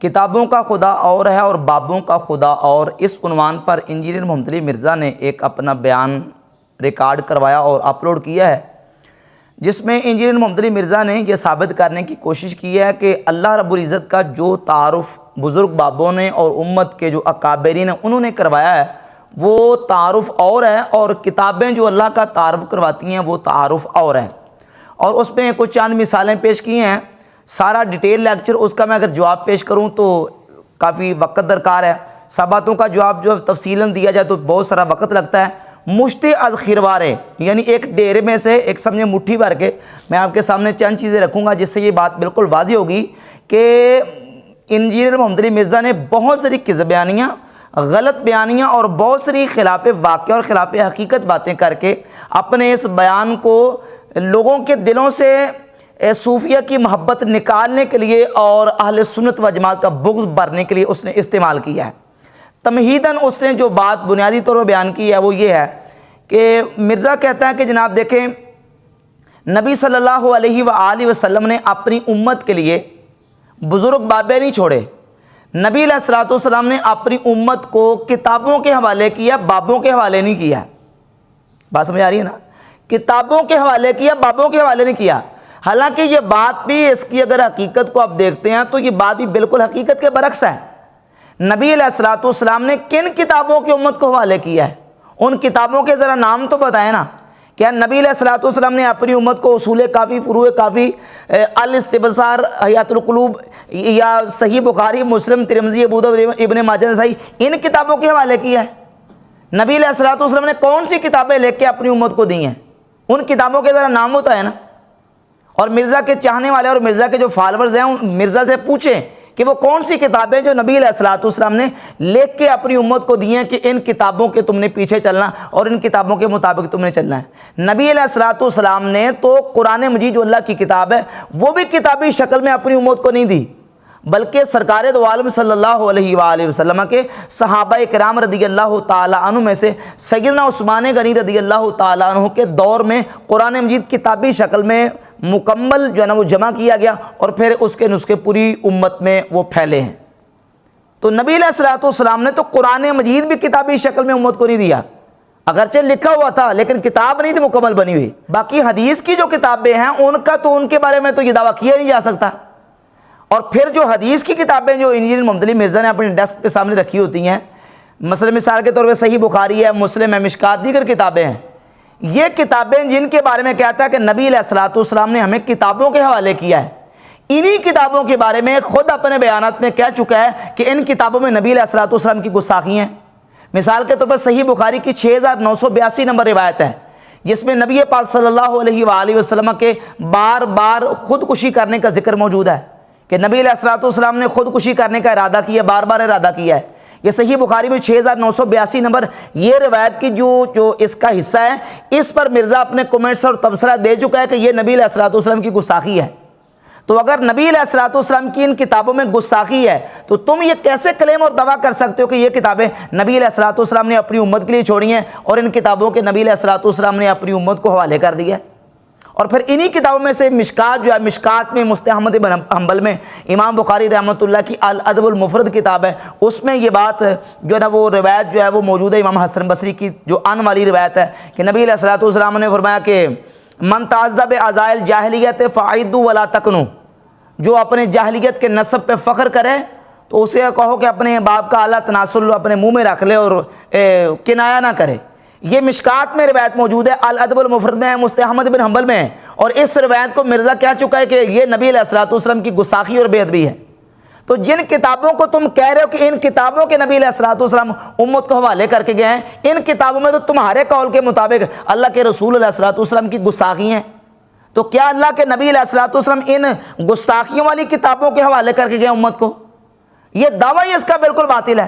کتابوں کا خدا اور ہے اور بابوں کا خدا اور، اس عنوان پر انجینئر محمد علی مرزا نے ایک اپنا بیان ریکارڈ کروایا اور اپلوڈ کیا ہے، جس میں انجینئر محمد علی مرزا نے یہ ثابت کرنے کی کوشش کی ہے کہ اللہ رب العزت کا جو تعارف بزرگ بابوں نے اور امت کے جو اکابرین ہیں انہوں نے کروایا ہے وہ تعارف اور ہے، اور کتابیں جو اللہ کا تعارف کرواتی ہیں وہ تعارف اور ہے۔ اور اس میں کچھ چند مثالیں پیش کی ہیں، سارا ڈیٹیل لیکچر اس کا میں اگر جواب پیش کروں تو کافی وقت درکار ہے، سب باتوں کا جواب جو تفصیلاً دیا جائے تو بہت سارا وقت لگتا ہے۔ مشتے از خیروارے، یعنی ایک ڈیرے میں سے ایک سمجھے مٹھی بھر کے میں آپ کے سامنے چند چیزیں رکھوں گا جس سے یہ بات بالکل واضح ہوگی کہ انجینئر محمد علی مرزا نے بہت ساری کذب بیانیاں، غلط بیانیاں اور بہت ساری خلاف واقعہ اور خلاف حقیقت باتیں کر کے اپنے اس بیان کو لوگوں کے دلوں سے صوفیہ کی محبت نکالنے کے لیے اور اہل سنت و جماعت کا بغض بھرنے کے لیے اس نے استعمال کیا ہے۔ تمہیداً اس نے جو بات بنیادی طور پر بیان کی ہے وہ یہ ہے کہ مرزا کہتا ہے کہ جناب دیکھیں، نبی صلی اللہ علیہ وآلہ وسلم نے اپنی امت کے لیے بزرگ بابے نہیں چھوڑے، نبی علیہ الصلوۃ والسلام نے اپنی امت کو کتابوں کے حوالے کیا، بابوں کے حوالے نہیں کیا۔ بات سمجھ آ رہی ہے نا؟ کتابوں کے حوالے کیا، بابوں کے حوالے نہیں کیا۔ حالانکہ یہ بات بھی اس کی اگر حقیقت کو آپ دیکھتے ہیں تو یہ بات بھی بالکل حقیقت کے برعکس ہے۔ نبی علیہ الصلوۃ والسلام نے کن کتابوں کی امت کو حوالے کیا ہے؟ ان کتابوں کے ذرا نام تو بتائیں نا۔ کیا نبی علیہ الصلوۃ والسلام نے اپنی امت کو اصول کافی، فروع کافی، الاستبصار، حیات القلوب یا صحیح بخاری، مسلم، ترمذی، ابو داؤد، ابن ماجہ، نسائی ان کتابوں کے حوالے کیا ہے؟ نبی علیہ الصلوۃ والسلام نے کون سی کتابیں لے کے اپنی امت کو دی ہیں؟ ان کتابوں کے ذرا نام ہوتا ہے نا۔ اور مرزا کے چاہنے والے اور مرزا کے جو فالورز ہیں ان مرزا سے پوچھیں کہ وہ کون سی کتابیں جو نبی علیہ الصلوۃ والسلام نے لکھ کے اپنی امت کو دی ہیں کہ ان کتابوں کے تم نے پیچھے چلنا اور ان کتابوں کے مطابق تم نے چلنا ہے۔ نبی علیہ الصلوۃ والسلام نے تو قرآن مجید جو اللہ کی کتاب ہے وہ بھی کتابی شکل میں اپنی امت کو نہیں دی، بلکہ سرکار دو عالم صلی اللہ علیہ وآلہ وسلم کے صحابہ کرام رضی اللہ تعالیٰ عنہ میں سے سیدنا عثمان غنی رضی اللہ تعالیٰ عنہ کے دور میں قرآن مجید کتابی شکل میں مکمل جو ہے نا وہ جمع کیا گیا اور پھر اس کے نسخے پوری امت میں وہ پھیلے ہیں۔ تو نبی علیہ الصلوۃ والسلام نے تو قرآن مجید بھی کتابی شکل میں امت کو نہیں دیا، اگرچہ لکھا ہوا تھا لیکن کتاب نہیں تھی مکمل بنی ہوئی۔ باقی حدیث کی جو کتابیں ہیں ان کا تو ان کے بارے میں تو یہ دعویٰ کیا نہیں جا سکتا۔ اور پھر جو حدیث کی کتابیں جو انجینئر محمد علی مرزا نے اپنے ڈیسک پہ سامنے رکھی ہوتی ہیں، مثال کے طور پہ صحیح بخاری ہے، مسلم ہے، مشکات، دیگر کتابیں ہیں، یہ کتابیں جن کے بارے میں کہتا ہے کہ نبی علیہ الصلوۃ والسلام نے ہمیں کتابوں کے حوالے کیا ہے، انہی کتابوں کے بارے میں خود اپنے بیانات میں کہہ چکا ہے کہ ان کتابوں میں نبی علیہ الصلوۃ والسلام کی گستاخی ہیں۔ مثال کے طور پر صحیح بخاری کی 6982 نمبر روایت ہے جس میں نبی پاک صلی اللہ علیہ وآلہ وسلم کے بار بار خودکشی کرنے کا ذکر موجود ہے کہ نبی علیہ الصلوۃ والسلام نے خودکشی کرنے کا ارادہ کیا، بار بار ارادہ کیا ہے۔ یہ صحیح بخاری میں 6982 نمبر یہ روایت کی جو اس کا حصہ ہے، اس پر مرزا اپنے کمنٹس اور تبصرہ دے چکا ہے کہ یہ نبی علیہ الصلوۃ والسلام کی گستاخی ہے۔ تو اگر نبی علیہ الصلوۃ والسلام کی ان کتابوں میں گستاخی ہے تو تم یہ کیسے کلیم اور دعویٰ کر سکتے ہو کہ یہ کتابیں نبی علیہ الصلوۃ والسلام نے اپنی امت کے لیے چھوڑی ہیں اور ان کتابوں کے نبی علیہ الصلوۃ والسلام نے اپنی امت کو حوالے کر دیا ہے؟ اور پھر انہی کتابوں میں سے مشکات جو ہے، مشکات میں مستہ احمد بن حنبل میں امام بخاری رحمۃ اللہ کی الادب المفرد کتاب ہے، اس میں یہ بات جو ہے نا وہ روایت جو ہے وہ موجود ہے، امام حسن بصری کی جو ان والی روایت ہے کہ نبی علیہ الصلوۃ والسلام نے فرمایا کہ من تعذب عزائل جاہلیت فعیدوا ولا تکنوا، جو اپنے جاہلیت کے نسب پہ فخر کرے تو اسے کہو کہ اپنے باپ کا اعلیٰ تناسل اپنے منہ میں رکھ لے اور کنایا نہ کرے۔ یہ مشکات میں روایت موجود ہے، الادب المفرد میں ہے، مستہ احمد بن حنبل میں ہے، اور اس روایت کو مرزا کہہ چکا ہے کہ یہ نبی علیہ الصلوۃ والسلام کی گستاخی اور بے ادبی ہے۔ تو جن کتابوں کو تم کہہ رہے ہو کہ ان کتابوں کے نبی علیہ الصلوۃ والسلام امت کو حوالے کر کے گئے ہیں، ان کتابوں میں تو تمہارے قول کے مطابق اللہ کے رسول علیہ الصلوۃ والسلام کی گستاخی ہیں، تو کیا اللہ کے نبی علیہ الصلوۃ والسلام ان گستاخیوں والی کتابوں کے حوالے کر کے گئے امت کو؟ یہ دعویٰ ہی اس کا بالکل باطل ہے۔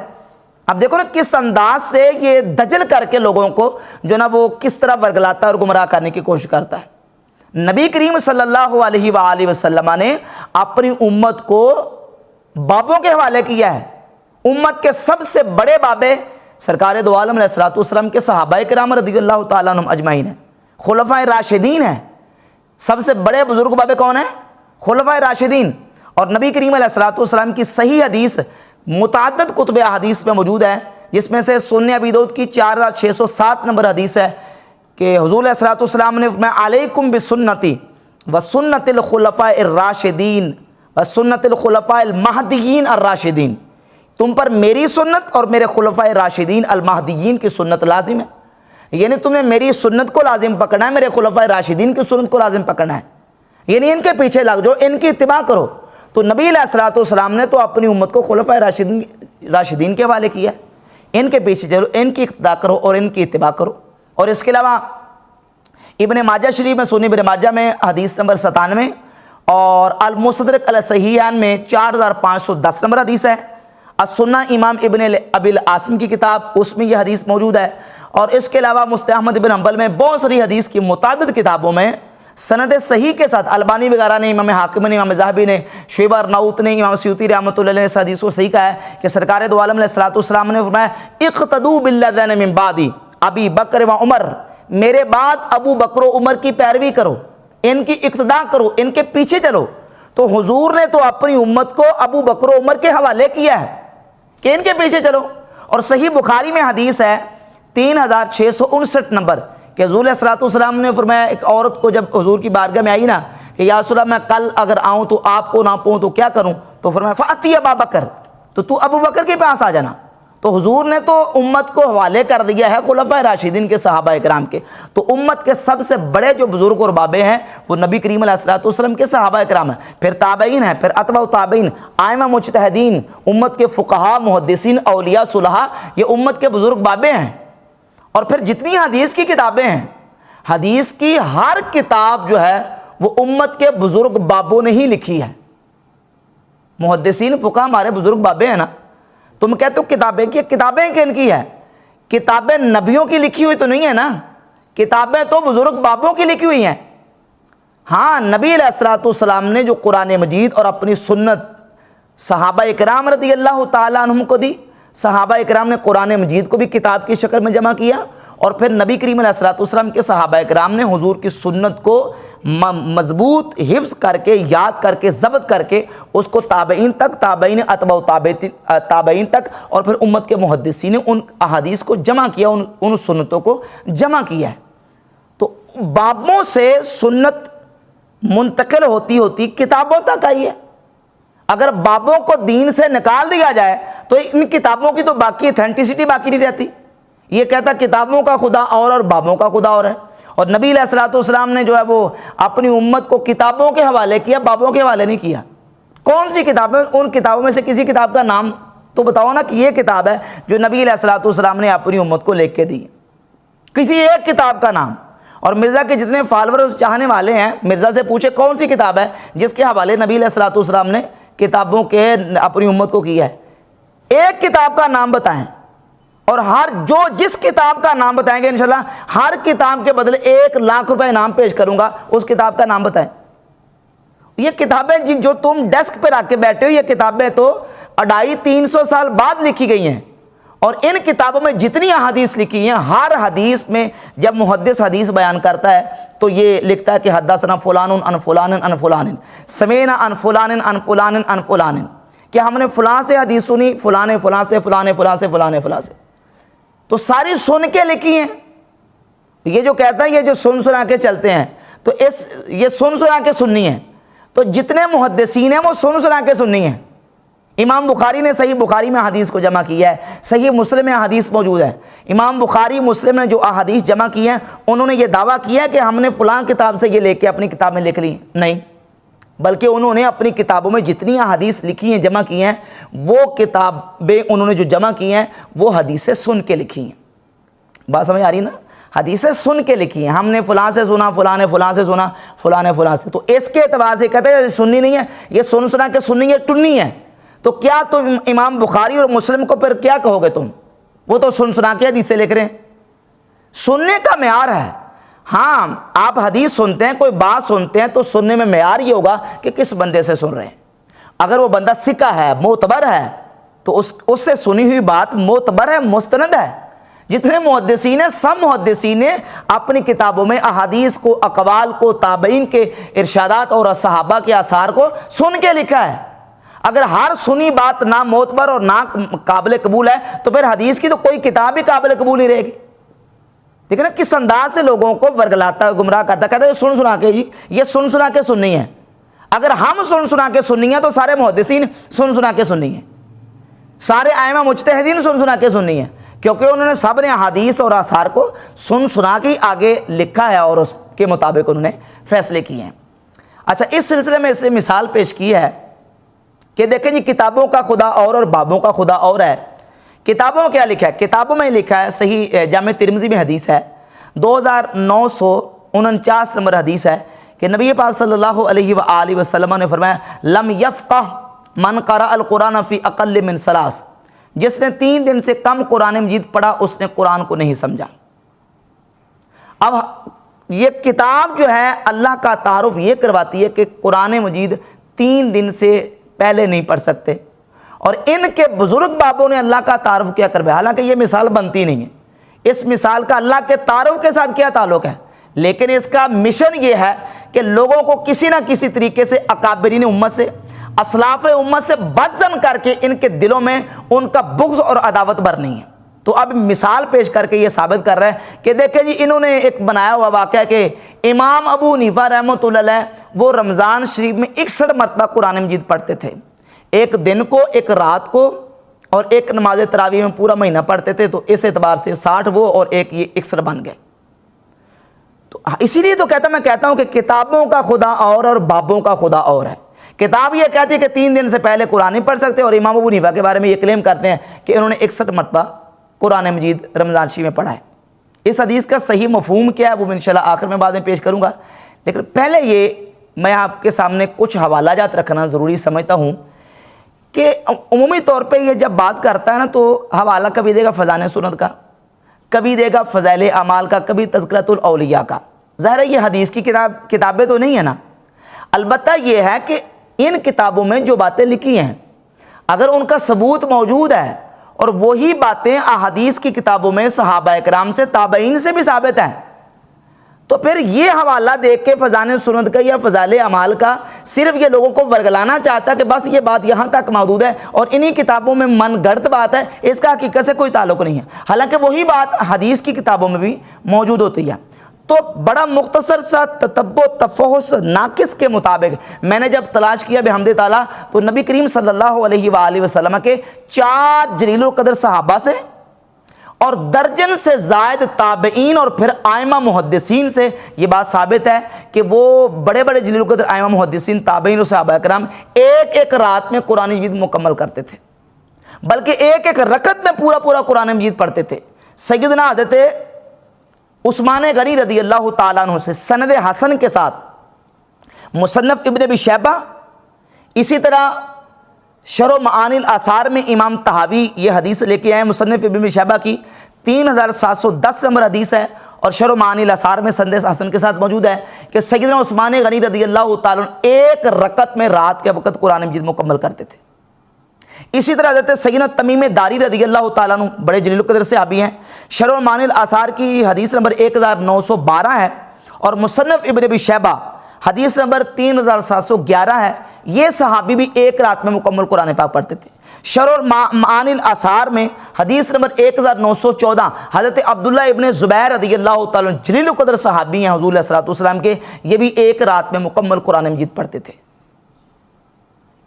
اب دیکھو نا کس انداز سے یہ دجل کر کے لوگوں کو جو نا وہ کس طرح ورگلاتا ہے اور گمراہ کرنے کی کوشش کرتا ہے۔ نبی کریم صلی اللہ علیہ وآلہ وسلم نے اپنی امت کو بابوں کے حوالے کیا ہے۔ امت کے سب سے بڑے بابے سرکار دو عالم علیہ الصلوۃ والسلام کے صحابہ کرام رضی اللہ تعالیٰ عنہم اجمعین ہیں، خلفائے راشدین ہیں۔ سب سے بڑے بزرگ بابے کون ہیں؟ خلفائے راشدین۔ اور نبی کریم علیہ الصلوۃ والسلام کی صحیح حدیث متعدد کتب احادیث میں موجود ہے، جس میں سے سنن ابی داؤد کی 4607 نمبر حدیث ہے کہ حضور علیہ الصلوۃ والسلام نے فرمایا علیکم بسنتی وسنت الخلفاء الراشدین وسنت الخلفاء المہدیین الراشدین، تم پر میری سنت اور میرے خلفاء راشدین المہدیین کی سنت لازم ہے، یعنی تم نے میری سنت کو لازم پکڑنا ہے، میرے خلفاء راشدین کی سنت کو لازم پکڑنا ہے، یعنی ان کے پیچھے لگ جاؤ، ان کی اتباع کرو۔ تو نبی علیہ الصلوۃ والسلام نے تو اپنی امت کو خلفاء راشدین کے حوالے کیا، ان کے پیچھے چلو، ان کی اقتداء کرو اور ان کی اتباع کرو۔ اور اس کے علاوہ ابن ماجہ شریف میں، سنن ابن ماجہ میں حدیث نمبر 97 اور المستدرک علی صحیحین میں 4510 نمبر حدیث ہے۔ السنہ امام ابن ابی العاصم کی کتاب، اس میں یہ حدیث موجود ہے۔ اور اس کے علاوہ مستد احمد بن حنبل میں بہت ساری حدیث کی متعدد کتابوں میں سند صحیح کے ساتھ البانی وغیرہ نے، امام حاکم نے، امام ذہبی نے، شیبہ ارناؤط نے، امام سیوطی رحمۃ اللہ علیہ نے اس حدیث کو صحیح کہا ہے کہ سرکار دو عالم علیہ الصلوۃ والسلام نے فرمایا اقتدوا بالذین من بعدی ابی بکر و عمر، میرے بعد ابو بکر و عمر کی پیروی کرو، ان کی اقتداء کرو، ان کے پیچھے چلو۔ تو حضور نے تو اپنی امت کو ابو بکر و عمر کے حوالے کیا ہے کہ ان کے پیچھے چلو۔ اور صحیح بخاری میں حدیث ہے 3659 نمبر کہ حضور علیہ الصلوۃ والسلام نے فرمایا، ایک عورت کو جب حضور کی بارگاہ میں آئی نا کہ یا رسول اللہ میں کل اگر آؤں تو آپ کو نہ پاؤں تو کیا کروں، تو فرمایا فاتی ابا بکر، تو ابو بکر کے پاس آ جانا۔ تو حضور نے تو امت کو حوالے کر دیا ہے خلفاء راشدین کے، صحابہ اکرام کے۔ تو امت کے سب سے بڑے جو بزرگ اور بابے ہیں وہ نبی کریم علیہ الصلوۃ والسلام کے صحابہ اکرام ہیں، پھر تابعین ہیں، پھر اتباع تابعین، ائمہ مجتہدین، امت کے فقہاء، محدثین، اولیاء، صلحاء، یہ امت کے بزرگ بابے ہیں۔ اور پھر جتنی حدیث کی کتابیں ہیں، حدیث کی ہر کتاب جو ہے وہ امت کے بزرگ بابوں نے ہی لکھی ہے۔ محدثین، فقہاء ہمارے بزرگ بابے ہیں نا۔ تم کہتے ہو کتابیں کی، کتابیں کن کی ہے؟ کتابیں نبیوں کی لکھی ہوئی تو نہیں ہے نا، کتابیں تو بزرگ بابوں کی لکھی ہوئی ہیں۔ ہاں، نبی علیہ الصلوۃ والسلام نے جو قرآن مجید اور اپنی سنت صحابہ اکرام رضی اللہ تعالیٰ عنہم کو دی، صحابہ اکرام نے قرآن مجید کو بھی کتاب کی شکل میں جمع کیا، اور پھر نبی کریم علیہ الصلوۃ والسلام کے صحابہ اکرام نے حضور کی سنت کو مضبوط حفظ کر کے، یاد کر کے، ضبط کر کے اس کو تابعین تک، تابعین اتباع تابعین تک، اور پھر امت کے محدثین نے ان احادیث کو جمع کیا، ان سنتوں کو جمع کیا ہے۔ تو بابوں سے سنت منتقل ہوتی ہوتی کتابوں تک آئی ہے۔ اگر بابوں کو دین سے نکال دیا جائے تو ان کتابوں کی تو باقی اتھینٹسٹی باقی نہیں رہتی۔ یہ کہتا کتابوں کا خدا اور بابوں کا خدا اور ہے۔ اور نبی علیہ الصلوۃ والسلام نے جو ہے وہ اپنی امت کو کتابوں کے حوالے کیا، بابوں کے حوالے نہیں کیا۔ کون سی کتابیں؟ ان کتابوں میں سے کسی کتاب کا نام تو بتاؤ نا کہ یہ کتاب ہے جو نبی علیہ الصلوۃ والسلام نے اپنی امت کو لکھ کے دی، کسی ایک کتاب کا نام۔ اور مرزا کے جتنے فالوور چاہنے والے ہیں، مرزا سے پوچھے کون سی کتاب ہے جس کے حوالے نبی علیہ الصلوۃ والسلام نے کتابوں کے اپنی امت کو کیا ہے، ایک کتاب کا نام بتائیں۔ اور جس کتاب کا نام بتائیں گے انشاءاللہ ہر کتاب کے بدلے 1,00,000 روپے انعام پیش کروں گا، اس کتاب کا نام بتائیں۔ یہ کتابیں جو تم ڈیسک پہ رکھ کے بیٹھے ہو، یہ کتابیں تو 250-300 سال بعد لکھی گئی ہیں۔ اور ان کتابوں میں جتنی احادیث لکھی ہیں، ہر حدیث میں جب محدث حدیث بیان کرتا ہے تو یہ لکھتا ہے کہ حدثنا فلان عن فلان عن فلان، سمعنا عن فلان عن فلان عن فلان، کہ ہم نے فلاں سے حدیث سنی، فلاں فلاں سے، فلاں فلاں سے، فلاں فلاں سے۔ تو ساری سن کے لکھی ہیں۔ یہ جو کہتا ہے یہ جو سنا کے چلتے ہیں، تو یہ سنا کے سننی ہے، تو جتنے محدثین ہیں وہ سنا کے سننی ہے۔ امام بخاری نے صحیح بخاری میں حدیث کو جمع کیا ہے، صحیح مسلم میں حدیث موجود ہے۔ امام بخاری مسلم نے جو احادیث جمع کی ہیں، انہوں نے یہ دعویٰ کیا ہے کہ ہم نے فلاں کتاب سے یہ لے کے اپنی کتاب میں لکھ لی، نہیں، بلکہ انہوں نے اپنی کتابوں میں جتنی احادیث لکھی ہیں، جمع کی ہیں، وہ کتابیں انہوں نے جو جمع کی ہیں وہ حدیثیں سن کے لکھی ہیں۔ بات سمجھ آ رہی نا؟ حدیثیں سن کے لکھی ہیں، ہم نے فلاں سے سنا، فلاں نے فلاں سے سنا، فلاں نے فلاں سے۔ تو اس کے اعتبار سے کہتے ہیں یہ سننی نہیں ہے، یہ سنا کے سننی ہے، ٹننی ہے۔ تو کیا تم امام بخاری اور مسلم کو پھر کیا کہو گے تم؟ وہ تو سنا کے حدیثیں لکھ رہے ہیں۔ سننے کا معیار ہے۔ ہاں، آپ حدیث سنتے ہیں، کوئی بات سنتے ہیں تو سننے میں معیار یہ ہوگا کہ کس بندے سے سن رہے ہیں۔ اگر وہ بندہ ثقہ ہے، معتبر ہے، تو اس سے سنی ہوئی بات معتبر ہے، مستند ہے۔ جتنے محدثین ہیں، سب محدثین نے اپنی کتابوں میں احادیث کو، اقوال کو، تابعین کے ارشادات اور صحابہ کے آثار کو سن کے لکھا ہے۔ اگر ہر سنی بات نہ معتبر اور نہ قابل قبول ہے تو پھر حدیث کی تو کوئی کتاب ہی قابل قبول نہیں رہے گی. دیکھیں نا کس انداز سے لوگوں کو ورگلاتا ہے, گمراہ کرتا ہے. کہتا ہے سن سنا کے, جی یہ سن سنا کے سننی ہے. اگر ہم سن سنا کے سننی ہے تو سارے محدثین سن سنا کے سننی ہے, سارے ائمہ مجتہدین سن سنا کے سننی ہے, کیونکہ انہوں نے سب نے حدیث اور آثار کو سن سنا کے آگے لکھا ہے اور اس کے مطابق انہوں نے فیصلے کیے ہیں. اچھا, اس سلسلے میں اس نے مثال پیش کی ہے کہ دیکھیں جی کتابوں کا خدا اور بابوں کا خدا اور ہے. کتابوں میں کیا لکھا ہے؟ کتابوں میں لکھا ہے, صحیح جامع ترمذی میں حدیث ہے 2949 نمبر حدیث ہے کہ نبی پاک صلی اللہ علیہ وآلہ وسلم نے فرمایا لم یفقہ من قرأ القرآن فی اقل من ثلاث, جس نے 3 دن سے کم قرآن مجید پڑھا اس نے قرآن کو نہیں سمجھا. اب یہ کتاب جو ہے اللہ کا تعارف یہ کرواتی ہے کہ قرآن مجید 3 دن سے پہلے نہیں پڑھ سکتے, اور ان کے بزرگ بابوں نے اللہ کا تعارف کیا کروایا. حالانکہ یہ مثال بنتی نہیں ہے, اس مثال کا اللہ کے تعارف کے ساتھ کیا تعلق ہے, لیکن اس کا مشن یہ ہے کہ لوگوں کو کسی نہ کسی طریقے سے اکابرین امت سے, اسلاف امت سے بدظن کر کے ان کے دلوں میں ان کا بغض اور عداوت بھرنی ہے. تو اب مثال پیش کر کے یہ ثابت کر رہا ہے کہ دیکھیں جی انہوں نے ایک بنایا ہوا واقعہ کہ امام ابو حنیفہ رحمۃ اللہ علیہ وہ رمضان شریف میں 61 مرتبہ قرآن مجید پڑھتے تھے, ایک دن کو, ایک رات کو, اور ایک نماز تراویح میں پورا مہینہ پڑھتے تھے. تو اس اعتبار سے 60 وہ اور ایک یہ 61 بن گئے. تو اسی لیے تو میں کہتا ہوں کہ کتابوں کا خدا اور بابوں کا خدا اور ہے. کتاب یہ کہتی ہے کہ 3 دن سے پہلے قرآن نہیں پڑھ سکتے, اور امام ابو حنیفہ کے بارے میں یہ کلیم کرتے ہیں کہ انہوں نے 61 مرتبہ قرآن مجید رمضان شریف میں پڑھا ہے. اس حدیث کا صحیح مفہوم کیا ہے وہ میں انشاءاللہ آخر میں بعد میں پیش کروں گا, لیکن پہلے یہ میں آپ کے سامنے کچھ حوالہ جات رکھنا ضروری سمجھتا ہوں کہ عمومی طور پہ یہ جب بات کرتا ہے نا تو حوالہ کبھی دے گا فضائل سنت کا, کبھی دے گا فضائل اعمال کا, کبھی تذکرۃ الاولیاء کا. ظاہر ہے یہ حدیث کی کتابیں تو نہیں ہے نا, البتہ یہ ہے کہ ان کتابوں میں جو باتیں لکھی ہیں اگر ان کا ثبوت موجود ہے اور وہی باتیں احادیث کی کتابوں میں صحابہ اکرام سے, تابعین سے بھی ثابت ہیں, تو پھر یہ حوالہ دیکھ کے فضائل سنت کا یا فضائل اعمال کا صرف یہ لوگوں کو ورگلانا چاہتا ہے کہ بس یہ بات یہاں تک محدود ہے اور انہی کتابوں میں من گڑت بات ہے, اس کا حقیقت سے کوئی تعلق نہیں ہے. حالانکہ وہی بات حدیث کی کتابوں میں بھی موجود ہوتی ہے. تو بڑا مختصر سا تتبع تفحص ناقص کے مطابق میں نے جب تلاش کیا بحمد تعالیٰ تو نبی کریم صلی اللہ علیہ وآلہ وسلم کے 4 جلیل القدر صحابہ سے اور درجن سے زائد تابعین اور پھر ائمہ محدثین سے یہ بات ثابت ہے کہ وہ بڑے بڑے جلیل القدر ائمہ محدثین, تابعین اور صحابہ اکرام ایک رات میں قرآن مجید مکمل کرتے تھے, بلکہ ایک رکعت میں پورا قرآن مجید پڑھتے تھے. سیدنا حضرت عثمان غنی رضی اللہ تعالیٰ عنہ سے سند حسن کے ساتھ مصنف ابن ابی شیبہ, اسی طرح شرح معانی الاثار میں امام طحاوی یہ حدیث لے کے آئے, مصنف ابن ابی شیبہ کی 3710 نمبر حدیث ہے, اور شرح معانی الاثار میں سند حسن کے ساتھ موجود ہے کہ سیدنا عثمان غنی رضی اللہ تعالیٰ عنہ ایک رکعت میں رات کے وقت قرآن مجید مکمل کرتے تھے. اسی طرح حضرت سیدنا تمیم داری رضی اللہ تعالیٰ عنہ بڑے جلیل القدر صحابی ہیں, شرح معانی الاثار کی حدیث نمبر 1912 ہے, اور مصنف ابن ابی شیبہ حدیث نمبر 3711 ہے. یہ صحابی بھی ایک رات میں مکمل قرآن پاک پڑھتے تھے. شرح معانی الاثار میں حدیث نمبر 1914 حضرت عبداللہ ابن زبیر رضی اللہ تعالیٰ عنہ جلیل القدر صحابی ہیں حضور علیہ الصلوۃ والسلام کے, یہ بھی ایک رات میں مکمل قرآن مجید پڑھتے تھے.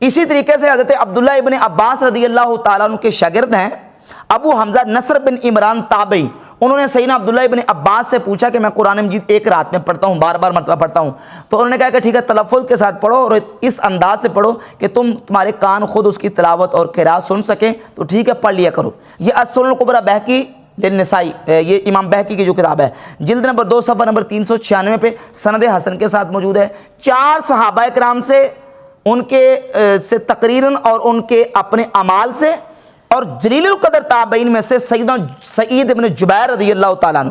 اسی طریقے سے حضرت عبداللہ ابن عباس رضی اللہ تعالیٰ عنہ کے شاگرد ہیں ابو حمزہ نصر بن عمران تابعی, انہوں نے سیدنا عبداللہ ابن عباس سے پوچھا کہ میں قرآن مجید ایک رات میں پڑھتا ہوں, بار مرتبہ پڑھتا ہوں, تو انہوں نے کہا کہ ٹھیک ہے تلفظ کے ساتھ پڑھو اور اس انداز سے پڑھو کہ تمہارے کان خود اس کی تلاوت اور قراءت سن سکیں, تو ٹھیک ہے پڑھ لیا کرو. یہ السنن الکبریٰ بہقی للنسائی, یہ امام بہقی کی جو کتاب ہے, جلد نمبر 2 صفحہ نمبر 396 پہ سند حسن کے ساتھ موجود ہے. 4 صحابہ کرام سے, ان کے تقریراً اور ان کے اپنے اعمال سے, اور جلیل القدر تابعین میں سے سیدنا سعید ابن جبیر رضی اللہ تعالیٰ عنہ.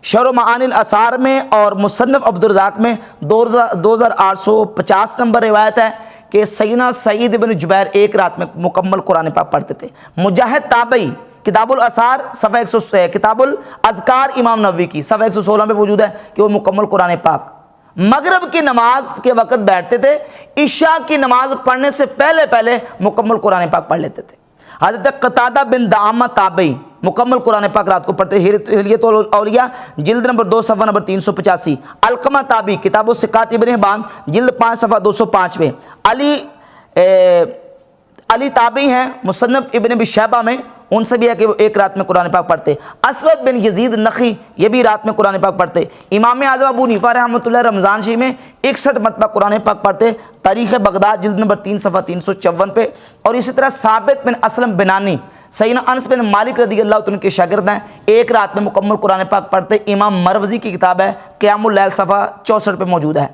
شرح معانی الاثار میں اور مصنف عبدالرزاق میں 2850 نمبر روایت ہے کہ سیدنا سعید ابن جبیر ایک رات میں مکمل قرآن پاک پڑھتے تھے. مجاہد تابعی کتاب الاثار صفحہ کتاب الاذکار امام نووی کی صفحہ 116 پہ موجود ہے کہ وہ مکمل قرآن پاک مغرب کی نماز کے وقت بیٹھتے تھے، عشاء کی نماز پڑھنے سے پہلے پہلے مکمل قرآن پاک پڑھ لیتے تھے۔ حضرت قتادہ بن دعامہ تابعی مکمل قرآن پاک رات کو پڑھتے، حلیۃ الاولیاء جلد نمبر 2 صفحہ نمبر 385۔ علقمہ تابعی کتاب الثقات ابن حبان جلد 5 صفحہ 205 پہ۔ علی تابعی ہیں مصنف ابن ابی شیبہ میں، ان سے بھی ہے کہ وہ ایک رات میں قرآن پاک پڑھتے۔ اسود بن یزید نخعی یہ بھی رات میں قرآن پاک پڑھتے۔ امام اعظم ابو حنیفہ رحمۃ اللہ رمضان شریف میں 61 مرتبہ قرآن پاک پڑھتے، تاریخ بغداد جلد نمبر 3 صفحہ 354 پہ۔ اور اسی طرح ثابت بن اسلم بنانی سیدنا انس بن مالک رضی اللہ عنہ کے شاگرد ہیں، ایک رات میں مکمل قرآن پاک پڑھتے۔ امام مروزی کی کتاب ہے قیام اللیل صفحہ 64 پہ موجود ہے۔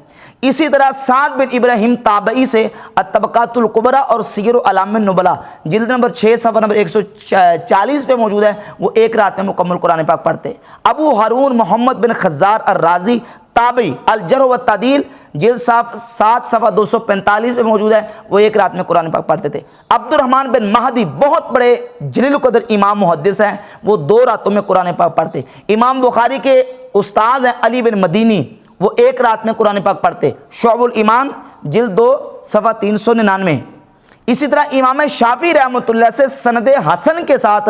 اسی طرح سعد بن ابراہیم تابعی سے الطبقات الکبریٰ اور سیر اعلام النبلاء جلد نمبر 6 صفحہ نمبر 140 پہ موجود ہے، وہ ایک رات میں مکمل قرآن پاک پڑھتے۔ ابو ہارون محمد بن خزار الرازی تابعی الجرح والتعدیل جلد 7 صفحہ 245 پہ موجود ہے، وہ ایک رات میں قرآن پاک پڑھتے تھے۔ عبد الرحمن بن مہدی بہت بڑے جلیل القدر امام محدث ہیں، وہ 2 راتوں میں قرآن پاک پڑھتے۔ امام بخاری کے استاد ہیں علی بن مدینی، وہ ایک رات میں قرآن پاک پڑھتے۔ شعب الایمان جلد 2 صفحہ 399۔ اسی طرح امام شافعی رحمۃ اللہ سے سند حسن کے ساتھ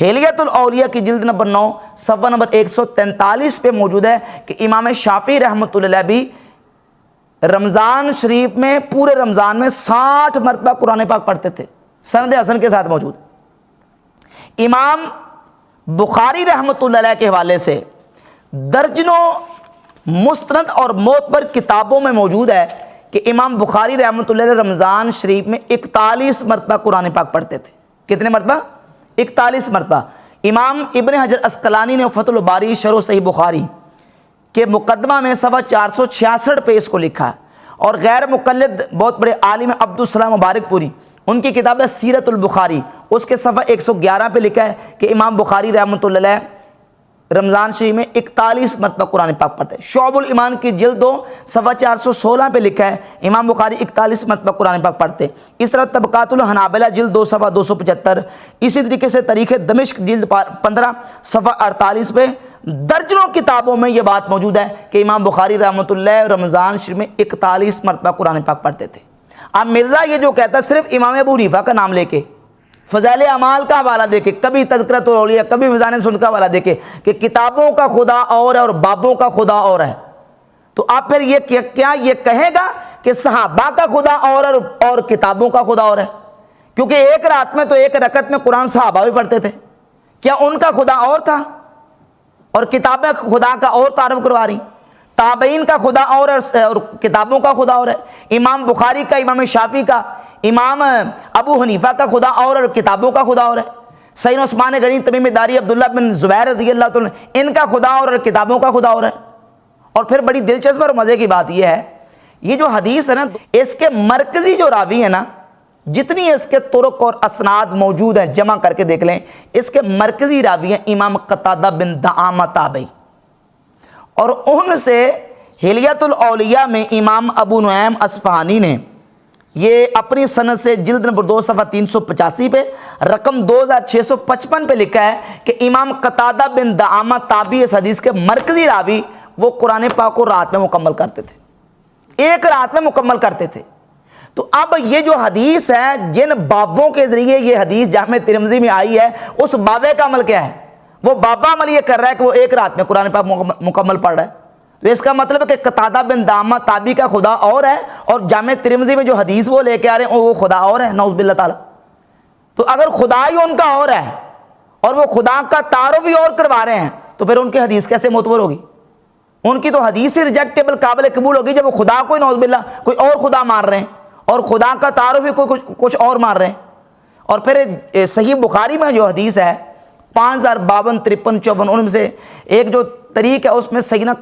حلیۃ الاولیاء کی جلد نمبر 9 صفحہ نمبر 143 پہ موجود ہے کہ امام شافعی رحمۃ اللہ بھی رمضان شریف میں پورے رمضان میں 60 مرتبہ قرآن پاک پڑھتے تھے، سند حسن کے ساتھ موجود۔ امام بخاری رحمۃ اللہ علیہ کے حوالے سے درجنوں مستند اور معتبر کتابوں میں موجود ہے کہ امام بخاری رحمۃ اللہ علیہ رمضان شریف میں 41 مرتبہ قرآن پاک پڑھتے تھے۔ کتنے مرتبہ؟ 41 مرتبہ۔ امام ابن حجر اسقلانی نے فتح الباری شرح صحیح بخاری کے مقدمہ میں صفحہ 466 پہ اس کو لکھا ہے، اور غیر مقلد بہت بڑے عالم عبدالسلام مبارک پوری، ان کی کتاب ہے سیرت البخاری، اس کے صفحہ 111 پہ لکھا ہے کہ امام بخاری رحمۃ اللہ علیہ رمضان شریف میں 41 مرتبہ قرآن پاک پڑھتے ہیں۔ شعب الایمان کی جلد 2 صفحہ 416 پہ لکھا ہے امام بخاری 41 مرتبہ قرآن پاک پڑھتے۔ اس طرح طبقات الحنابلہ جلد 2 صفحہ 275، اسی طریقے سے تاریخ دمشق جلد 15 صفحہ 48 پہ درجنوں کتابوں میں یہ بات موجود ہے کہ امام بخاری رحمۃ اللہ رمضان شریف میں 41 مرتبہ قرآن پاک پڑھتے تھے۔ اب مرزا یہ جو کہتا ہے صرف امام ابو حنیفہ کا نام لے کے، فضائل اعمال کا حوالہ دے کے، کبھی تذکرۃ الاولیاء کبھی میزان سنت کا حوالہ دے کے کہ کتابوں کا خدا اور ہے اور بابوں کا خدا اور ہے، تو آپ پھر یہ کیا یہ کہے گا کہ صحابہ کا خدا اور کتابوں کا خدا اور ہے؟ کیونکہ ایک رات میں تو ایک رکعت میں قرآن صحابہ بھی پڑھتے تھے، کیا ان کا خدا اور تھا اور کتابیں خدا کا اور تعارف کروا رہی؟ تابعین کا خدا اور کتابوں کا خدا اور ہے، امام بخاری کا، امام شافعی کا، امام ابو حنیفہ کا خدا اور کتابوں کا خدا اور ہے، سیدنا عثمان غنی تمیم داری عبداللہ بن زبیر رضی اللہ عنہ ان کا خدا اور کتابوں کا خدا اور ہے۔ اور پھر بڑی دلچسپ اور مزے کی بات یہ ہے، یہ جو حدیث ہے نا، اس کے مرکزی جو راوی ہیں نا، جتنی اس کے طرق اور اسناد موجود ہیں جمع کر کے دیکھ لیں، اس کے مرکزی راوی ہیں امام قتادہ بن دعامہ تابعی، اور ان سے حلیۃ الاولیاء میں امام ابو نعیم اصفہانی نے یہ اپنی سند سے جلد نمبر 2 صفحہ 385 پہ رقم 2655 پہ لکھا ہے کہ امام قتادہ بن دعامہ تابعی اس حدیث کے مرکزی راوی وہ قرآن پاک کو رات میں مکمل کرتے تھے، ایک رات میں مکمل کرتے تھے۔ تو اب یہ جو حدیث ہے، جن بابوں کے ذریعے یہ حدیث جامع ترمذی میں آئی ہے، اس بابے کا عمل کیا ہے؟ وہ بابا عمل یہ کر رہا ہے کہ وہ ایک رات میں قرآن پاک مکمل پڑھ رہا ہے، تو اس کا مطلب ہے کہ قتادہ بن دعامہ تابعی کا خدا اور ہے، اور جامع ترمذی میں جو حدیث وہ لے کے آ رہے ہیں وہ خدا اور ہے، نعوذ باللہ تعالی۔ تو اگر خدا ہی ان کا اور ہے اور وہ خدا کا تعارف ہی اور کروا رہے ہیں، تو پھر ان کی حدیث کیسے معتبر ہوگی؟ ان کی تو حدیث ہی ریجیکٹیبل، قابل قبول ہوگی جب وہ خدا کو نعوذ باللہ کوئی اور خدا مان رہے ہیں اور خدا کا تعارف ہی کوئی کچھ اور مان رہے ہیں۔ اور پھر صحیح بخاری میں جو حدیث ہے 5052 53 54، ان میں سے ایک جو طریق ہے اس میں سیدنا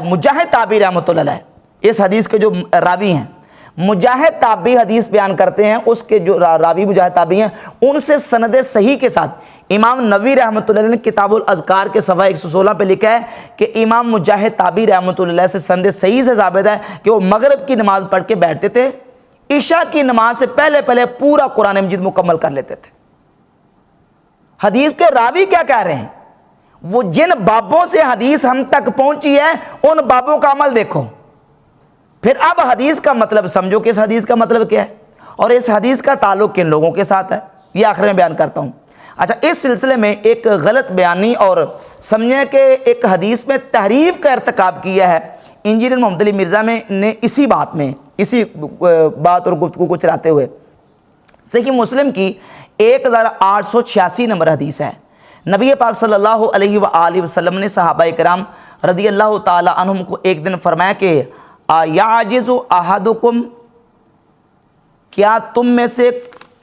مجاہد تابعی رحمۃ اللہ علیہ اس حدیث کے جو راوی ہیں، مجاہد تابعی حدیث بیان کرتے ہیں، اس کے جو راوی مجاہد تابعی ہیں ان سے سند صحیح کے ساتھ امام نووی رحمۃ اللہ علیہ نے کتاب الاذکار کے صفحہ 116 پہ لکھا ہے کہ امام مجاہد تابعی رحمۃ اللہ علیہ سے سند صحیح سے ثابت ہے کہ وہ مغرب کی نماز پڑھ کے بیٹھتے تھے، عشاء کی نماز سے پہلے پہلے پورا قرآن مجید مکمل کر لیتے تھے۔ حدیث کے راوی کیا کہہ رہے ہیں؟ وہ جن بابوں سے حدیث ہم تک پہنچی ہے ان بابوں کا عمل دیکھو، پھر اب حدیث کا مطلب سمجھو کہ اس حدیث کا مطلب کیا ہے اور اس حدیث کا تعلق کن لوگوں کے ساتھ ہے، یہ آخر میں بیان کرتا ہوں۔ اچھا، اس سلسلے میں ایک غلط بیانی اور سمجھیں کہ ایک حدیث میں تحریف کا ارتکاب کیا ہے انجینئر محمد علی مرزا نے اسی بات اور گفتگو کو چلاتے ہوئے۔ صحیح مسلم کی 1886 نمبر حدیث ہے، نبی پاک صلی اللہ علیہ وآلہ وسلم نے صحابہ کرام رضی اللہ تعالی عنہم کو ایک دن فرمایا کہ یعجز احدکم، کیا تم میں سے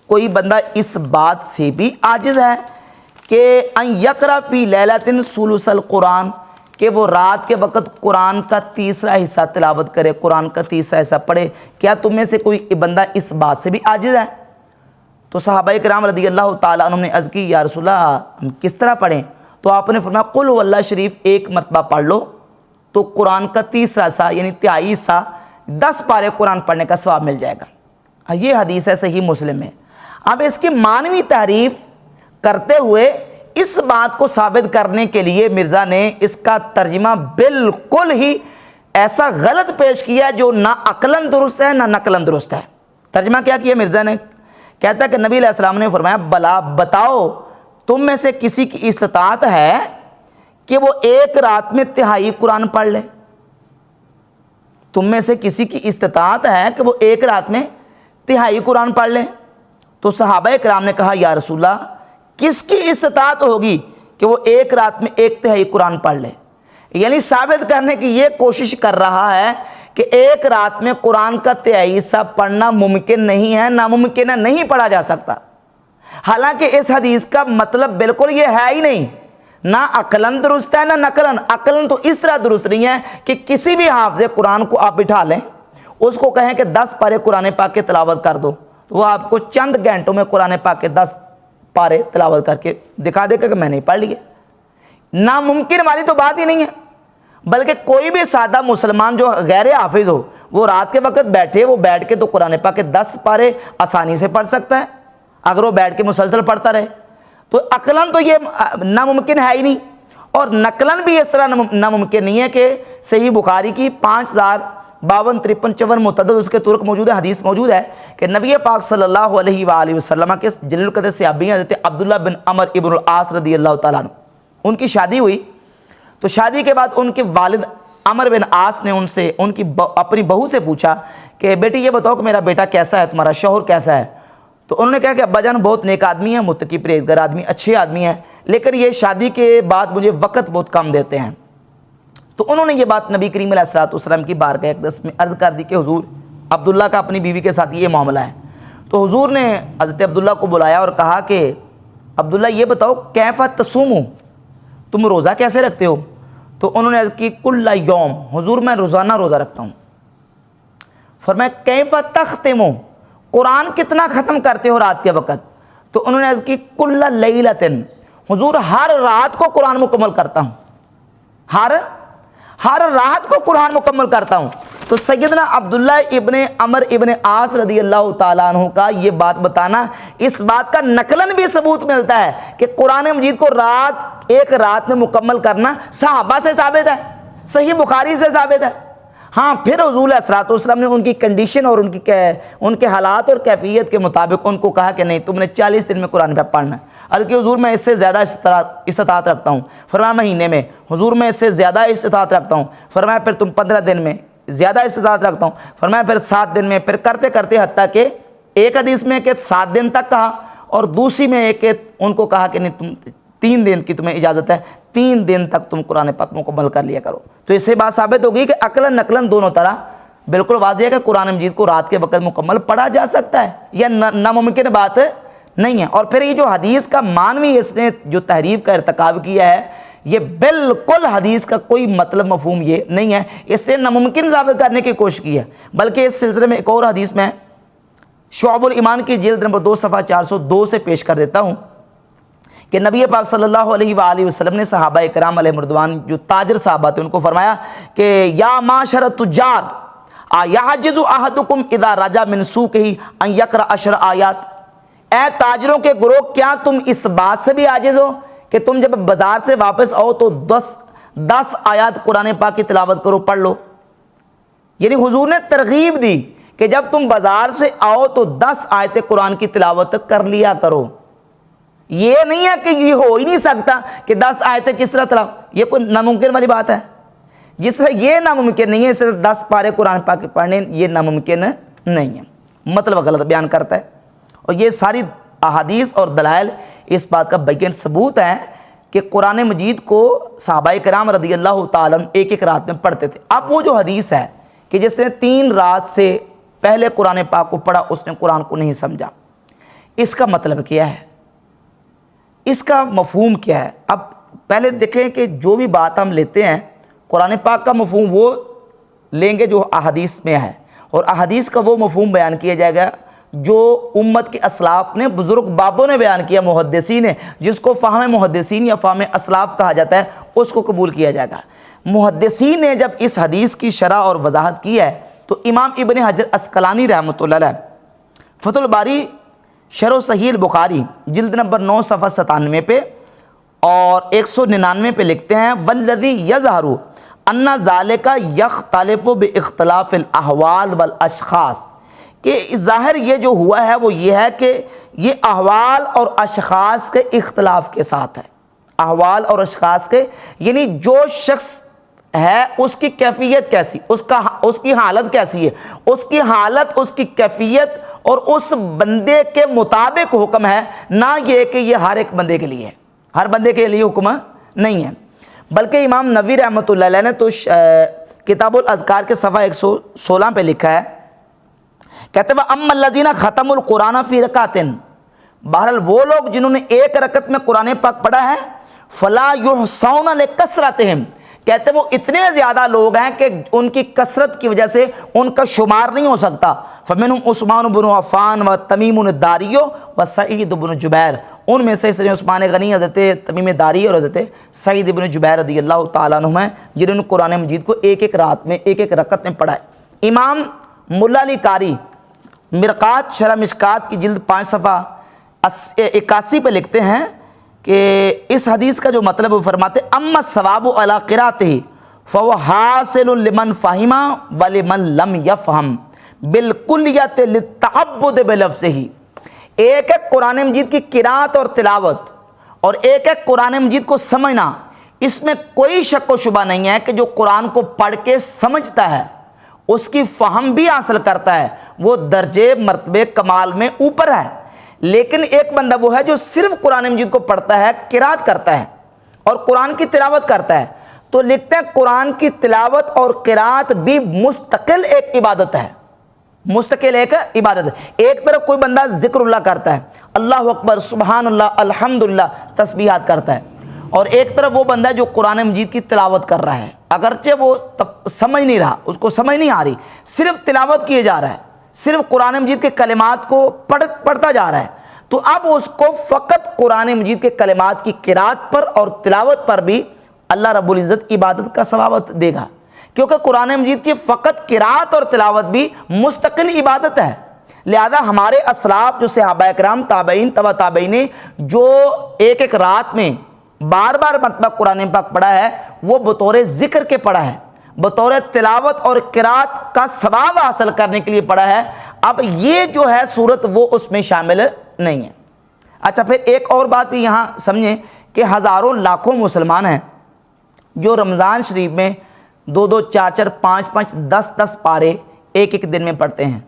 کوئی بندہ اس بات سے بھی عاجز ہے کہ ان یقرأ فی لیلۃ ثلث القرآن، کہ وہ رات کے وقت قرآن کا تیسرا حصہ تلاوت کرے، قرآن کا تیسرا حصہ پڑھے؟ کیا تم میں سے کوئی بندہ اس بات سے بھی عاجز ہے؟ تو صحابہ کرام رضی اللہ تعالیٰ عنہ نے عرض کی یا رسول اللہ ہم کس طرح پڑھیں؟ تو آپ نے فرمایا قل هو اللہ شریف ایک مرتبہ پڑھ لو تو قرآن کا تیسرا حصہ یعنی تہائی حصہ 10 پارے قرآن پڑھنے کا ثواب مل جائے گا۔ یہ حدیث ہے صحیح مسلم میں۔ اب اس کی معنوی تعریف کرتے ہوئے اس بات کو ثابت کرنے کے لیے مرزا نے اس کا ترجمہ بالکل ہی ایسا غلط پیش کیا جو نہ عقلاً درست ہے نہ نقلاً درست ہے۔ ترجمہ کیا کیا مرزا نے؟ کہتا ہے کہ نبی علیہ السلام نے فرمایا بلا بتاؤ تم میں سے کسی کی استطاعت ہے کہ وہ ایک رات میں تہائی قرآن پڑھ لے؟ تم میں سے کسی کی استطاعت ہے کہ وہ ایک رات میں تہائی قرآن پڑھ لے؟ تو صحابہ کرام نے کہا یا رسول اللہ کس کی استطاعت ہوگی کہ وہ ایک رات میں ایک تہائی قرآن پڑھ لے؟ یعنی ثابت کرنے کی یہ کوشش کر رہا ہے کہ ایک رات میں قرآن کا تہائی حصہ پڑھنا ممکن نہیں ہے، ناممکن ہے، نہیں پڑھا جا سکتا۔ حالانکہ اس حدیث کا مطلب بالکل یہ ہے ہی نہیں، نہ عقلاً درست ہے نہ نقلاً۔ عقلاً تو اس طرح درست نہیں ہے کہ کسی بھی حافظ قرآن کو آپ بٹھا لیں، اس کو کہیں کہ 10 پارے قرآن پاک کے تلاوت کر دو، تو وہ آپ کو چند گھنٹوں میں قرآن پاک کے 10 پارے تلاوت کر کے دکھا دے گا کہ میں نے پڑھ لیے۔ ناممکن والی تو بات ہی نہیں ہے، بلکہ کوئی بھی سادہ مسلمان جو غیر حافظ ہو وہ رات کے وقت بیٹھے، وہ بیٹھ کے تو قرآن پاک کے 10 پارے آسانی سے پڑھ سکتا ہے اگر وہ بیٹھ کے مسلسل پڑھتا رہے۔ تو عقلاً تو یہ ناممکن ہے ہی نہیں، اور نقلاً بھی اس طرح ناممکن نہیں ہے کہ صحیح بخاری کی 5052 53 54 متعدد اس کے طرق موجود ہے، حدیث موجود ہے کہ نبی پاک صلی اللہ علیہ وآلہ وسلم کے جلیل القدر صحابی حضرت عبداللہ بن عمر ابن العاص رضی اللہ تعالیٰ عنہ، ان کی شادی ہوئی تو شادی کے بعد ان کے والد عمر بن عاص نے ان سے اپنی بہو سے پوچھا کہ بیٹی یہ بتاؤ کہ میرا بیٹا کیسا ہے، تمہارا شوہر کیسا ہے؟ تو انہوں نے کہا کہ ابا جان بہت نیک آدمی ہیں، متقی پرہیزگار آدمی، اچھے آدمی ہیں، لیکن یہ شادی کے بعد مجھے وقت بہت کم دیتے ہیں۔ تو انہوں نے یہ بات نبی کریم علیہ السلام کی بارگاہ اقدس میں عرض کر دی کہ حضور عبداللہ کا اپنی بیوی کے ساتھ یہ معاملہ ہے۔ تو حضور نے حضرت عبداللہ کو بلایا اور کہا کہ عبداللہ یہ بتاؤ کیف تصوم، تم روزہ کیسے رکھتے ہو؟ تو انہوں نے عرض کی کل یوم، حضور میں روزانہ روزہ رکھتا ہوں۔ فرمایا کیف تختم، قرآن کتنا ختم کرتے ہو رات کے وقت؟ تو انہوں نے عرض کی کل لیلۃ، حضور ہر رات کو قرآن مکمل کرتا ہوں، ہر رات کو قرآن مکمل کرتا ہوں۔ تو سیدنا عبداللہ ابن عمر ابن عاص رضی اللہ تعالیٰ عنہ کا یہ بات بتانا، اس بات کا نقلاً بھی ثبوت ملتا ہے کہ قرآن مجید کو ایک رات میں مکمل کرنا صحابہ سے ثابت ہے، صحیح بخاری سے ثابت ہے۔ ہاں پھر حضور علیہ الصلوۃ والسلام نے ان کی کنڈیشن اور ان کے حالات اور کیفیت کے مطابق ان کو کہا کہ نہیں تم نے 40 دن میں قرآن پہ پڑھنا ہے۔ عرض کہ حضور میں اس سے زیادہ استطاعت رکھتا ہوں۔ فرمایا مہینے میں، حضور میں اس سے زیادہ استطاعت رکھتا ہوں۔ فرمایا پھر تم 15 دن میں، زیادہ استطاعت رکھتا ہوں۔ فرمایا پھر 7 دن میں، پھر کرتے کرتے حتیٰ کہ ایک حدیث میں کہ 7 دن تک کہا، اور دوسری میں ایک ان کو کہا کہ نہیں تم 3 دن کی تمہیں اجازت ہے، 3 دن تک تم قرآن پاک مکمل کر لیا کرو۔ تو اس سے بات ثابت ہوگی کہ عقلاً نقلاً دونوں طرح بالکل واضح ہے کہ قرآن مجید کو رات کے وقت مکمل پڑھا جا سکتا ہے، یہ ناممکن بات نہیں ہے۔ اور پھر یہ جو حدیث کا معنوی اس نے جو تحریف کا ارتکاب کیا ہے، یہ بالکل حدیث کا کوئی مطلب مفہوم یہ نہیں ہے، اس نے ناممکن ثابت کرنے کی کوشش کی ہے۔ بلکہ اس سلسلے میں ایک اور حدیث میں شعب الایمان کی جلد نمبر 2 صفحہ 402 سے پیش کر دیتا ہوں کہ نبی پاک صلی اللہ علیہ وآلہ وسلم نے صحابہ کرام علیہ مردوان جو تاجر صحابہ تھے ان کو فرمایا کہ یا معاشر التجار یعجز احدکم اذا رجع من سوقہ ان یقرأ 10 آیات، اے تاجروں کے گروہ کیا تم اس بات سے بھی عاجز ہو کہ تم جب بازار سے واپس آؤ تو 10 آیات قرآن پاک کی تلاوت کرو، پڑھ لو؟ یعنی حضور نے ترغیب دی کہ جب تم بازار سے آؤ تو 10 آیتیں قرآن کی تلاوت کر لیا کرو۔ یہ نہیں ہے کہ یہ ہو ہی نہیں سکتا کہ 10 آیتیں کس طرح تلاوت، یہ کوئی ناممکن والی بات ہے۔ جس طرح یہ ناممکن نہیں ہے اس طرح 10 پارے قرآن پاک پڑھنے یہ ناممکن نہیں ہے، مطلب غلط بیان کرتا ہے۔ اور یہ ساری احادیث اور دلائل اس بات کا بین ثبوت ہے کہ قرآن مجید کو صحابہ کرام رضی اللہ تعالیٰ عنہ ایک ایک رات میں پڑھتے تھے۔ اب وہ جو حدیث ہے کہ جس نے 3 رات سے پہلے قرآن پاک کو پڑھا اس نے قرآن کو نہیں سمجھا، اس کا مطلب کیا ہے، اس کا مفہوم کیا ہے؟ اب پہلے دیکھیں کہ جو بھی بات ہم لیتے ہیں قرآن پاک کا مفہوم وہ لیں گے جو احادیث میں ہے، اور احادیث کا وہ مفہوم بیان کیا جائے گا جو امت کے اسلاف نے، بزرگ بابوں نے بیان کیا، محدثین نے، جس کو فہم محدثین یا فہم اسلاف کہا جاتا ہے، اس کو قبول کیا جائے گا۔ محدثین نے جب اس حدیث کی شرح اور وضاحت کی ہے تو امام ابن حجر عسقلانی رحمۃ اللہ علیہ فتح الباری شرح صحیح البخاری جلد نمبر 9 صفحہ 97 پہ اور 199 پہ لکھتے ہیں والذی یظہر ان ذالک یختلف باختلاف الاحوال والاشخاص، کہ ظاہر یہ جو ہوا ہے وہ یہ ہے کہ یہ احوال اور اشخاص کے اختلاف کے ساتھ ہے۔ احوال اور اشخاص کے یعنی جو شخص ہے اس کی کیفیت کیسی، اس کی حالت کیسی ہے، اس کی حالت، اس کی کیفیت اور اس بندے کے مطابق حکم ہے، نہ یہ کہ یہ ہر ایک بندے کے لیے ہے، ہر بندے کے لیے حکم نہیں ہے۔ بلکہ امام نووی رحمۃ اللہ علیہ نے تو کتاب الاذکار کے صفحہ 116 پہ لکھا ہے، کہتے ہیں اما الذین ختموا القرآن فی رکعۃ، بہرحال وہ لوگ جنہوں نے ایک رکعت میں قرآن پاک پڑھا ہے، فلا یحصون لکثرتہم، کہتے ہیں وہ اتنے زیادہ لوگ ہیں کہ ان کی کثرت کی وجہ سے ان کا شمار نہیں ہو سکتا۔ فمنہم عثمان بن عفان و تمیم الداری و سعید بن جبیر، ان میں سے عثمان غنی، حضرت تمیم داری اور حضرت سعید بن جبیر رضی اللہ تعالیٰ عنہ ہیں جنہوں نے قرآن مجید کو ایک ایک رات میں ایک ایک رکعت میں پڑھا ہے۔ امام ملا علی قاری مرقات شرح مشکات کی جلد 5 صفحہ 81 پہ لکھتے ہیں کہ اس حدیث کا جو مطلب وہ فرماتے اما الثواب علی قراءتہ فهو حاصل لمن فہم ولمن لم یفہم بالکلیۃ للتعبد بلفظہ، ایک ہے قرآن مجید کی قراءت اور تلاوت اور ایک ہے قرآن مجید کو سمجھنا، اس میں کوئی شک و شبہ نہیں ہے کہ جو قرآن کو پڑھ کے سمجھتا ہے اس کی فہم بھی حاصل کرتا ہے، وہ درجے مرتبے کمال میں اوپر ہے۔ لیکن ایک بندہ وہ ہے جو صرف قرآن مجید کو پڑھتا ہے، قرات کرتا ہے اور قرآن کی تلاوت کرتا ہے، تو لکھتے ہیں قرآن کی تلاوت اور قرات بھی مستقل ایک عبادت ہے، مستقل ایک عبادت ہے۔ ایک طرف کوئی بندہ ذکر اللہ کرتا ہے، اللہ اکبر، سبحان اللہ، الحمدللہ، تسبیحات کرتا ہے، اور ایک طرف وہ بندہ جو قرآن مجید کی تلاوت کر رہا ہے، اگرچہ وہ سمجھ نہیں رہا، اس کو سمجھ نہیں آ رہی، صرف تلاوت کیے جا رہا ہے، صرف قرآن مجید کے کلمات کو پڑھتا جا رہا ہے، تو اب اس کو فقط قرآن مجید کے کلمات کی قرات پر اور تلاوت پر بھی اللہ رب العزت عبادت کا ثواب دے گا، کیونکہ قرآن مجید کی فقط قرات اور تلاوت بھی مستقل عبادت ہے۔ لہذا ہمارے اسلاف جو صحابہ کرام، تابعین، تبع تابعین نے جو ایک ایک رات میں بار بار مرتبہ قرآن پاک پڑھا ہے وہ بطور ذکر کے پڑھا ہے، بطور تلاوت اور قرات کا ثواب حاصل کرنے کے لیے پڑھا ہے۔ اب یہ جو ہے صورت وہ اس میں شامل نہیں ہے۔ اچھا، پھر ایک اور بات بھی یہاں سمجھیں کہ ہزاروں لاکھوں مسلمان ہیں جو رمضان شریف میں 2 4 5 10 پارے ایک ایک دن میں پڑھتے ہیں۔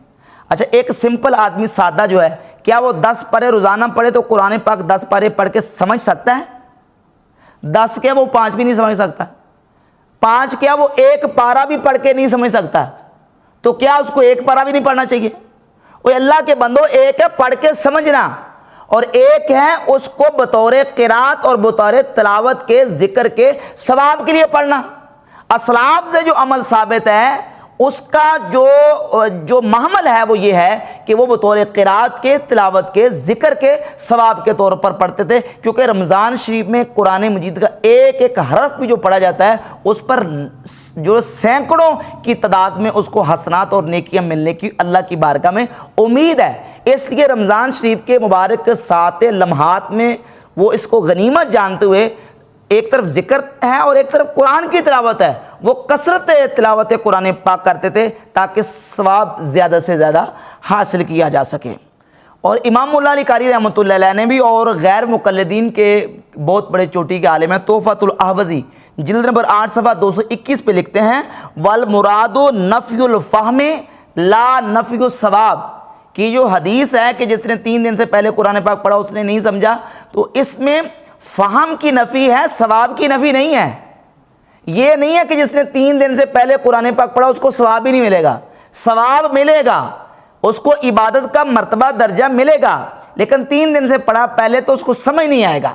اچھا، ایک سمپل آدمی سادہ جو ہے کیا وہ 10 پارے روزانہ پڑھے تو قرآن پاک 10 پارے پڑھ کے سمجھ سکتا ہے؟ 10 کیا وہ 5 بھی نہیں سمجھ سکتا؟ 5 کیا وہ 1 پارہ بھی پڑھ کے نہیں سمجھ سکتا؟ تو کیا اس کو 1 پارہ بھی نہیں پڑھنا چاہیے؟ وہ اللہ کے بندو، ایک ہے پڑھ کے سمجھنا اور ایک ہے اس کو بطور قرات اور بطور تلاوت کے ذکر کے ثواب کے لیے پڑھنا۔ اسلاف سے جو عمل ثابت ہے اس کا جو محمل ہے وہ یہ ہے کہ وہ بطور قرات کے، تلاوت کے، ذکر کے ثواب کے طور پر پڑھتے تھے، کیونکہ رمضان شریف میں قرآن مجید کا ایک ایک حرف بھی جو پڑھا جاتا ہے اس پر جو سینکڑوں کی تعداد میں اس کو حسنات اور نیکیاں ملنے کی اللہ کی بارگاہ میں امید ہے۔ اس لیے رمضان شریف کے مبارک 7 لمحات میں وہ اس کو غنیمت جانتے ہوئے ایک طرف ذکر ہے اور ایک طرف قرآن کی تلاوت ہے، وہ کثرت تلاوت قرآن پاک کرتے تھے تاکہ ثواب زیادہ سے زیادہ حاصل کیا جا سکے۔ اور امام مولا علی قاری رحمۃ اللہ علیہ نے بھی اور غیر مقلدین کے بہت بڑے چوٹی کے عالم ہیں، تحفۃ الاحوذی جلد نمبر 8 صفحہ 221 پہ لکھتے ہیں والمراد نفی الفہم لا نفی الثواب، کہ جو حدیث ہے کہ جس نے 3 دن سے پہلے قرآن پاک پڑھا اس نے نہیں سمجھا، تو اس میں فہم کی نفی ہے، ثواب کی نفی نہیں ہے۔ یہ نہیں ہے کہ جس نے 3 دن سے پہلے قرآن پاک پڑھا اس کو ثواب ہی نہیں ملے گا، ثواب ملے گا، اس کو عبادت کا مرتبہ درجہ ملے گا، لیکن 3 دن سے پڑھا پہلے تو اس کو سمجھ نہیں آئے گا۔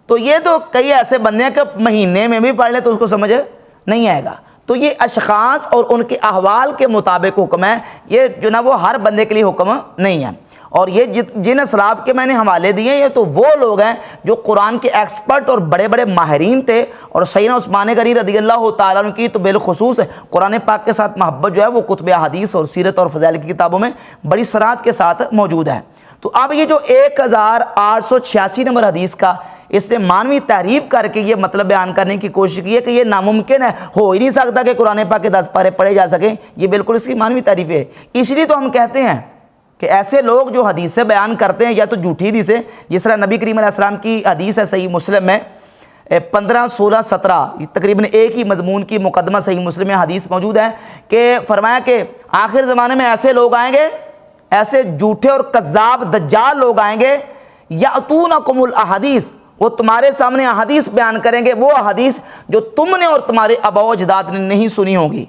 تو یہ تو کئی ایسے بندے ہیں کہ مہینے میں بھی پڑھ لے تو اس کو سمجھ نہیں آئے گا۔ تو یہ اشخاص اور ان کے احوال کے مطابق حکم ہے، یہ جو نا وہ ہر بندے کے لیے حکم نہیں ہے۔ اور یہ جن اسلاف کے میں نے حوالے دیے یہ تو وہ لوگ ہیں جو قرآن کے ایکسپرٹ اور بڑے بڑے ماہرین تھے، اور سیدنا عثمان غنی رضی اللہ تعالیٰ عنہ کی تو بالخصوص قرآن پاک کے ساتھ محبت جو ہے وہ کتب حدیث اور سیرت اور فضائل کی کتابوں میں بڑی صراحت کے ساتھ موجود ہے۔ تو اب یہ جو 1886 نمبر حدیث کا اس نے مانوی تعریف کر کے یہ مطلب بیان کرنے کی کوشش کی ہے کہ یہ ناممکن ہے، ہو ہی نہیں سکتا کہ قرآن پاک کے 10 پارے پڑھے جا سکیں، یہ بالکل اس کی مانوی تعریف ہے۔ اس لیے تو ہم کہتے ہیں کہ ایسے لوگ جو حدیثیں بیان کرتے ہیں یا تو جھوٹی حدیثیں، جس طرح نبی کریم علیہ السلام کی حدیث ہے صحیح مسلم میں 15، 16، 17 تقریباً ایک ہی مضمون کی مقدمہ صحیح مسلم میں حدیث موجود ہے کہ فرمایا کہ آخر زمانے میں ایسے لوگ آئیں گے، ایسے جھوٹے اور کذاب دجال لوگ آئیں گے، یاتونکم الاحادیث، وہ تمہارے سامنے احادیث بیان کریں گے، وہ احادیث جو تم نے اور تمہارے آباء و اجداد نے نہیں سنی ہوگی،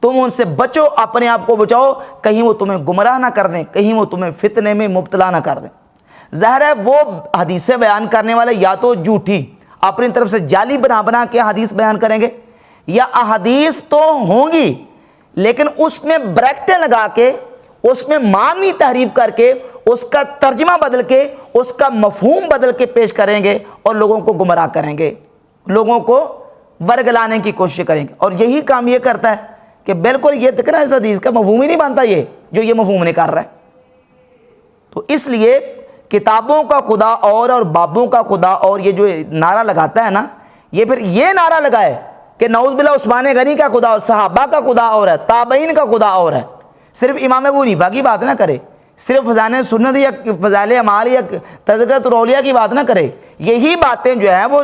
تم ان سے بچو، اپنے آپ کو بچاؤ، کہیں وہ تمہیں گمراہ نہ کر دیں، کہیں وہ تمہیں فتنے میں مبتلا نہ کر دیں۔ ظاہر ہے وہ حدیثیں بیان کرنے والے یا تو جھوٹی اپنی طرف سے جعلی بنا کے حدیث بیان کریں گے، یا احادیث تو ہوں گی لیکن اس میں بریکٹیں لگا کے، اس میں معنی تحریف کر کے، اس کا ترجمہ بدل کے، اس کا مفہوم بدل کے پیش کریں گے اور لوگوں کو گمراہ کریں گے، لوگوں کو ورگلانے کی کوشش کریں گے۔ اور یہی کام یہ کرتا ہے کہ بالکل یہ دیکھنا اس حدیث کا مفہوم ہی نہیں بنتا، یہ جو یہ مفہوم نہیں کر رہا ہے۔ تو اس لیے کتابوں کا خدا اور بابوں کا خدا اور یہ جو نعرہ لگاتا ہے نا، یہ پھر یہ نعرہ لگائے کہ نعوذ باللہ عثمان غنی کا خدا اور صحابہ کا خدا اور ہے، تابعین کا خدا اور ہے، صرف امام ابو حنیفہ کی بات نہ کرے، صرف فضائل سنت یا فضائل اعمال یا تذکرۃ الاولیاء کی بات نہ کرے، یہی باتیں جو ہیں وہ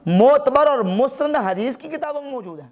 معتبر اور مستند حدیث کی کتابوں میں موجود ہیں۔